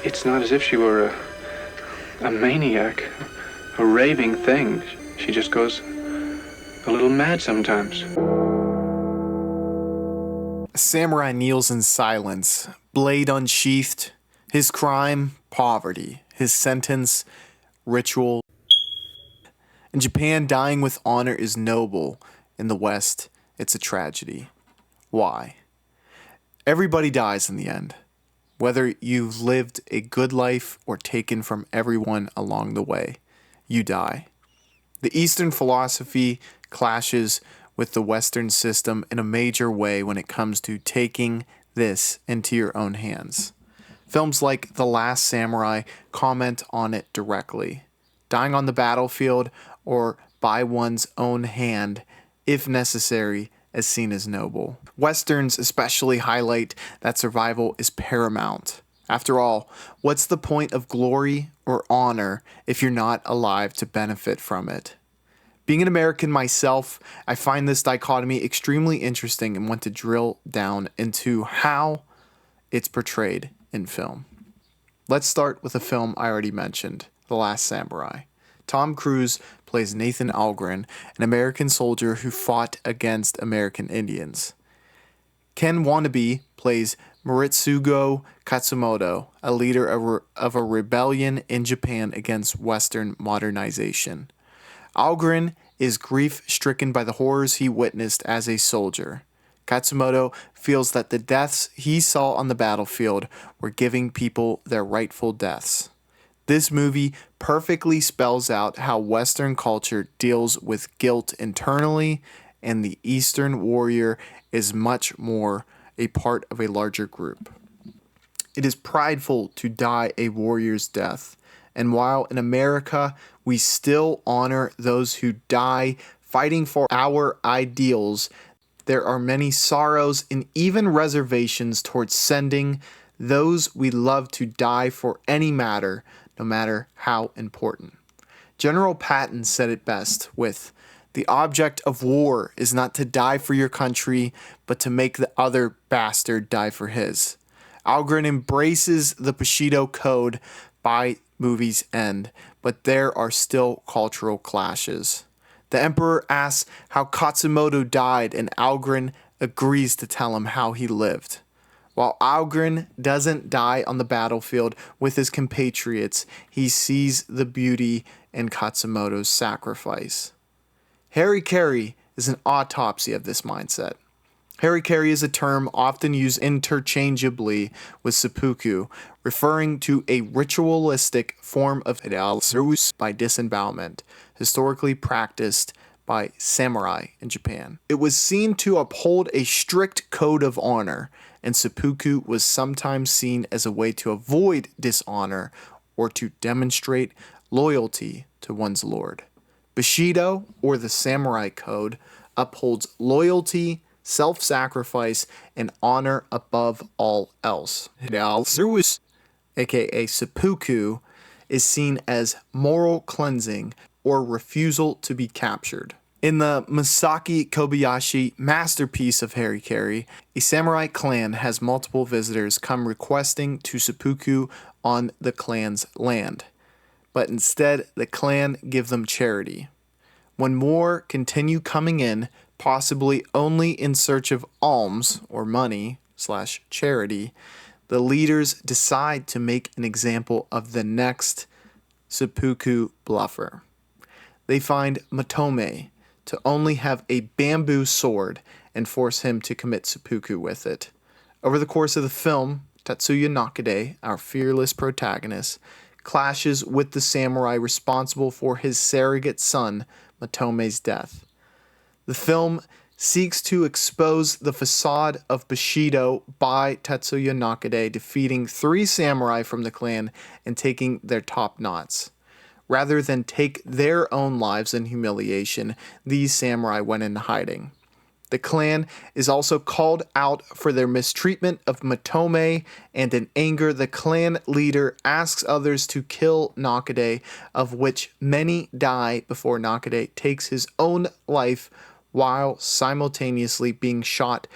It's not as if she were a maniac, a raving thing. She just goes a little mad sometimes. A samurai kneels in silence, blade unsheathed. His crime, poverty. His sentence, ritual. In Japan, dying with honor is noble. In the West, it's a tragedy. Why? Everybody dies in the end. Whether you've lived a good life or taken from everyone along the way, you die. The Eastern philosophy clashes with the Western system in a major way when it comes to taking this into your own hands. Films like The Last Samurai comment on it directly. Dying on the battlefield or by one's own hand, if necessary, is seen as noble. Westerns especially highlight that survival is paramount. After all, what's the point of glory or honor if you're not alive to benefit from it? Being an American myself, I find this dichotomy extremely interesting and want to drill down into how it's portrayed in film. Let's start with a film I already mentioned, The Last Samurai. Tom Cruise plays Nathan Algren, an American soldier who fought against American Indians. Ken Wannabe plays Muritsugo Katsumoto, a leader of a rebellion in Japan against Western modernization. Algren is grief-stricken by the horrors he witnessed as a soldier. Katsumoto feels that the deaths he saw on the battlefield were giving people their rightful deaths. This movie perfectly spells out how Western culture deals with guilt internally, and the Eastern warrior is much more a part of a larger group. It is prideful to die a warrior's death, and while in America we still honor those who die fighting for our ideals, there are many sorrows and even reservations towards sending those we love to die for any matter, no matter how important. General Patton said it best with, "The object of war is not to die for your country, but to make the other bastard die for his." Algren embraces the Bushido Code by movie's end, but there are still cultural clashes. The Emperor asks how Katsumoto died, and Algren agrees to tell him how he lived. While Algren doesn't die on the battlefield with his compatriots, he sees the beauty in Katsumoto's sacrifice. Harakiri is an autopsy of this mindset. Harakiri is a term often used interchangeably with seppuku, referring to a ritualistic form of service by disembowelment, historically practiced by samurai in Japan. It was seen to uphold a strict code of honor, and seppuku was sometimes seen as a way to avoid dishonor or to demonstrate loyalty to one's lord. Bushido, or the samurai code, upholds loyalty, self-sacrifice, and honor above all else. Service, aka seppuku, is seen as moral cleansing or refusal to be captured. In the Masaki Kobayashi masterpiece of Harakiri, a samurai clan has multiple visitors come requesting to seppuku on the clan's land, but instead the clan give them charity. When more continue coming in, possibly only in search of alms or money/charity, the leaders decide to make an example of the next seppuku bluffer. They find Matome to only have a bamboo sword and force him to commit seppuku with it. Over the course of the film, Tatsuya Nakade, our fearless protagonist, clashes with the samurai responsible for his surrogate son, Matome's death. The film seeks to expose the facade of Bushido by Tatsuya Nakade defeating 3 samurai from the clan and taking their top knots. Rather than take their own lives in humiliation, these samurai went into hiding. The clan is also called out for their mistreatment of Matome, and in anger, the clan leader asks others to kill Nakade, of which many die before Nakade takes his own life while simultaneously being shot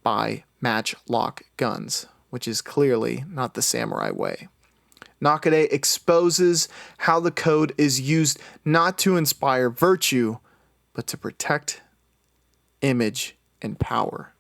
by matchlock guns, which is clearly not the samurai way. Nakade exposes how the code is used not to inspire virtue, but to protect image and power.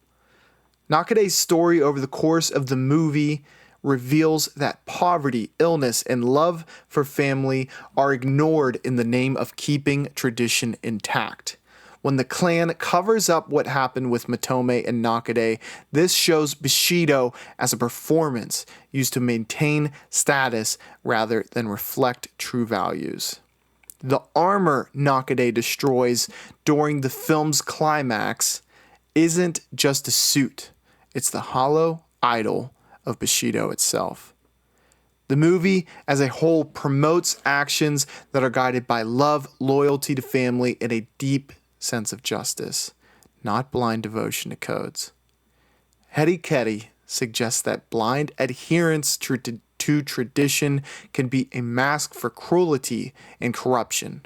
Nakade's story over the course of the movie reveals that poverty, illness, and love for family are ignored in the name of keeping tradition intact. When the clan covers up what happened with Matome and Nakade, this shows Bushido as a performance used to maintain status rather than reflect true values. The armor Nakade destroys during the film's climax isn't just a suit, it's the hollow idol of Bushido itself. The movie as a whole promotes actions that are guided by love, loyalty to family, and a deep sense of justice, not blind devotion to codes. Harakiri suggests that blind adherence to tradition can be a mask for cruelty and corruption.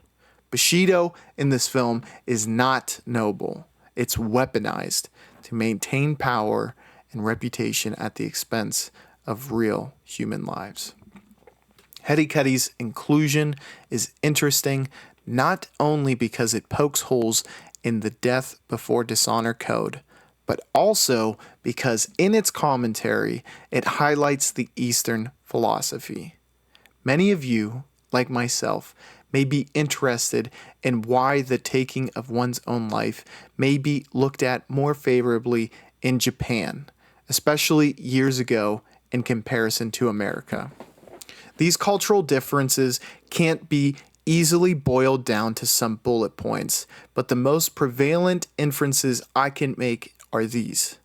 Bushido in this film is not noble. It's weaponized to maintain power and reputation at the expense of real human lives. Harakiri's inclusion is interesting not only because it pokes holes in the death before dishonor code, but also because in its commentary it highlights the Eastern philosophy. Many of you, like myself, may be interested in why the taking of one's own life may be looked at more favorably in Japan, especially years ago in comparison to America. These cultural differences can't be easily boiled down to some bullet points, but the most prevalent inferences I can make are these.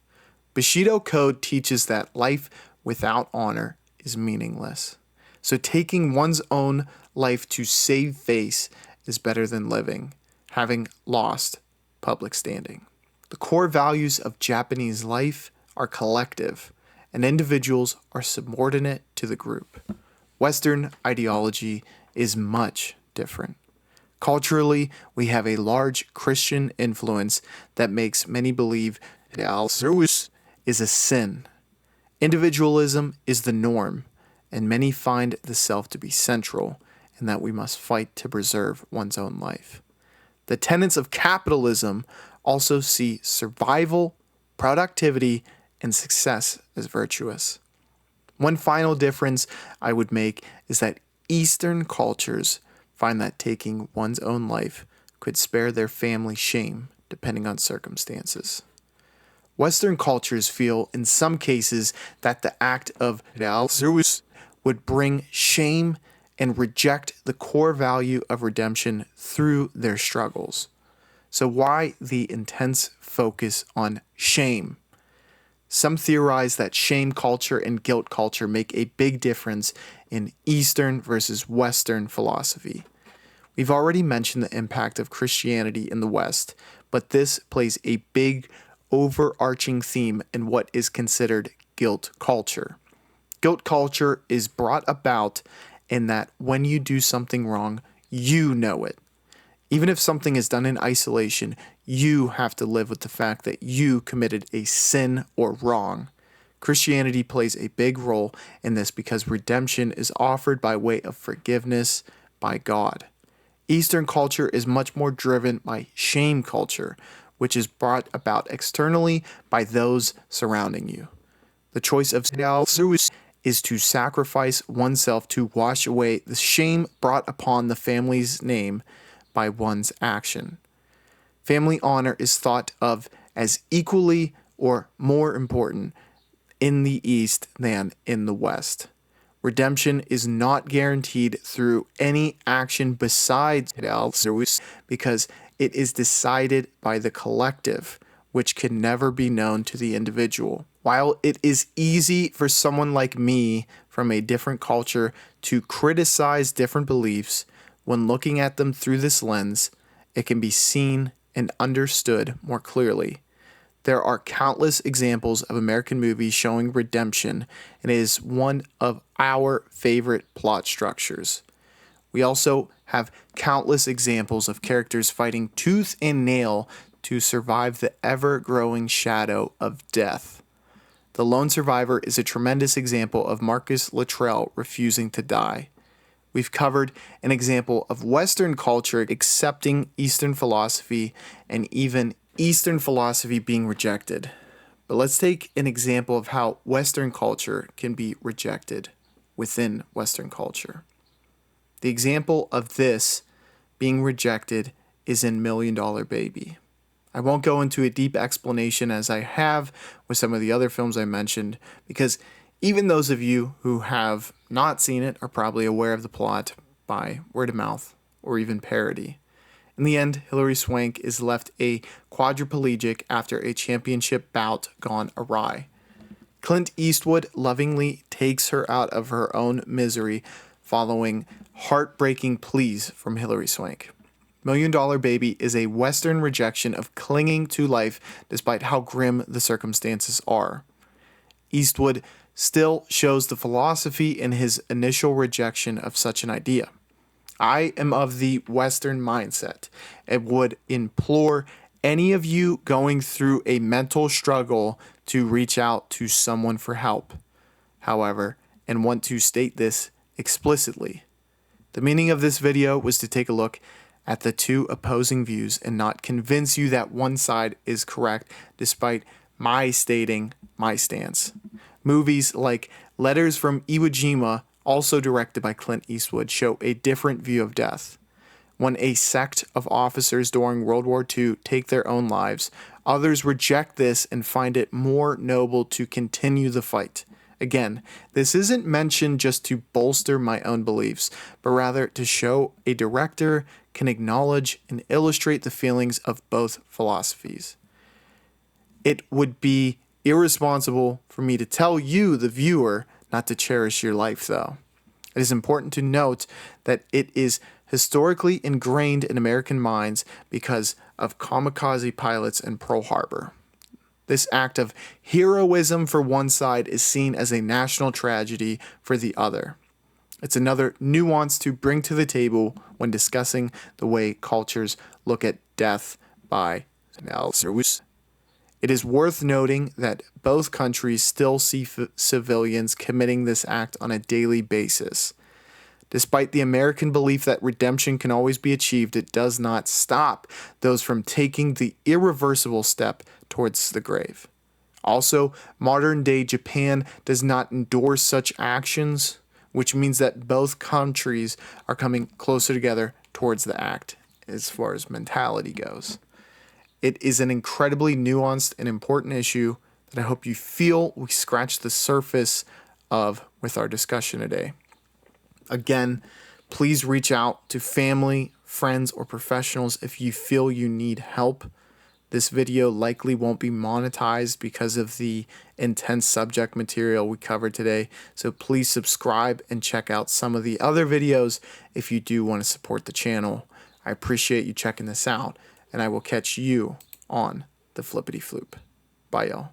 Bushido Code teaches that life without honor is meaningless. So taking one's own life to save face is better than living, having lost public standing. The core values of Japanese life are collective, and individuals are subordinate to the group. Western ideology is much different. Culturally, we have a large Christian influence that makes many believe service is a sin. Individualism is the norm, and many find the self to be central, and that we must fight to preserve one's own life. The tenets of capitalism also see survival, productivity, and success as virtuous. One final difference I would make is that Eastern cultures find that taking one's own life could spare their family shame depending on circumstances. Western cultures feel in some cases that the act of service would bring shame and reject the core value of redemption through their struggles. So why the intense focus on shame? Some theorize that shame culture and guilt culture make a big difference in Eastern versus Western philosophy. We've already mentioned the impact of Christianity in the West, but this plays a big overarching theme in what is considered guilt culture. Guilt culture is brought about in that when you do something wrong, you know it. Even if something is done in isolation, you have to live with the fact that you committed a sin or wrong. Christianity plays a big role in this because redemption is offered by way of forgiveness by God. Eastern culture is much more driven by shame culture, which is brought about externally by those surrounding you. The choice of service is to sacrifice oneself to wash away the shame brought upon the family's name by one's action. Family honor is thought of as equally or more important in the East than in the West. Redemption is not guaranteed through any action besides service because it is decided by the collective, which can never be known to the individual. While it is easy for someone like me from a different culture to criticize different beliefs, when looking at them through this lens, it can be seen and understood more clearly. There are countless examples of American movies showing redemption, and it is one of our favorite plot structures. We also have countless examples of characters fighting tooth and nail to survive the ever-growing shadow of death. The lone survivor is a tremendous example of Marcus Luttrell refusing to die. We've covered an example of Western culture accepting Eastern philosophy and even Eastern philosophy being rejected. But let's take an example of how Western culture can be rejected within Western culture. The example of this being rejected is in $1 Million Baby. I won't go into a deep explanation as I have with some of the other films I mentioned, because even those of you who have not seen it are probably aware of the plot by word of mouth or even parody. In the end, Hilary Swank is left a quadriplegic after a championship bout gone awry. Clint Eastwood lovingly takes her out of her own misery following heartbreaking pleas from Hilary Swank. $1 Million Baby is a Western rejection of clinging to life despite how grim the circumstances are. Eastwood still shows the philosophy in his initial rejection of such an idea. I am of the Western mindset and would implore any of you going through a mental struggle to reach out to someone for help. However, and want to state this explicitly, the meaning of this video was to take a look at the two opposing views and not convince you that one side is correct despite my stating my stance. Movies like Letters from Iwo Jima, also directed by Clint Eastwood, show a different view of death. When a sect of officers during World War II take their own lives, others reject this and find it more noble to continue the fight. Again, this isn't mentioned just to bolster my own beliefs, but rather to show a director can acknowledge and illustrate the feelings of both philosophies. It would be irresponsible for me to tell you, the viewer, not to cherish your life, though. It is important to note that it is historically ingrained in American minds because of kamikaze pilots in Pearl Harbor. This act of heroism for one side is seen as a national tragedy for the other. It's another nuance to bring to the table when discussing the way cultures look at death by analysis. It is worth noting that both countries still see civilians committing this act on a daily basis. Despite the American belief that redemption can always be achieved, it does not stop those from taking the irreversible step towards the grave. Also, modern-day Japan does not endorse such actions, which means that both countries are coming closer together towards the act as far as mentality goes. It is an incredibly nuanced and important issue that I hope you feel we scratched the surface of with our discussion today. Again, please reach out to family, friends, or professionals if you feel you need help. This video likely won't be monetized because of the intense subject material we covered today, so please subscribe and check out some of the other videos if you do want to support the channel. I appreciate you checking this out, and I will catch you on the flippity floop. Bye, y'all.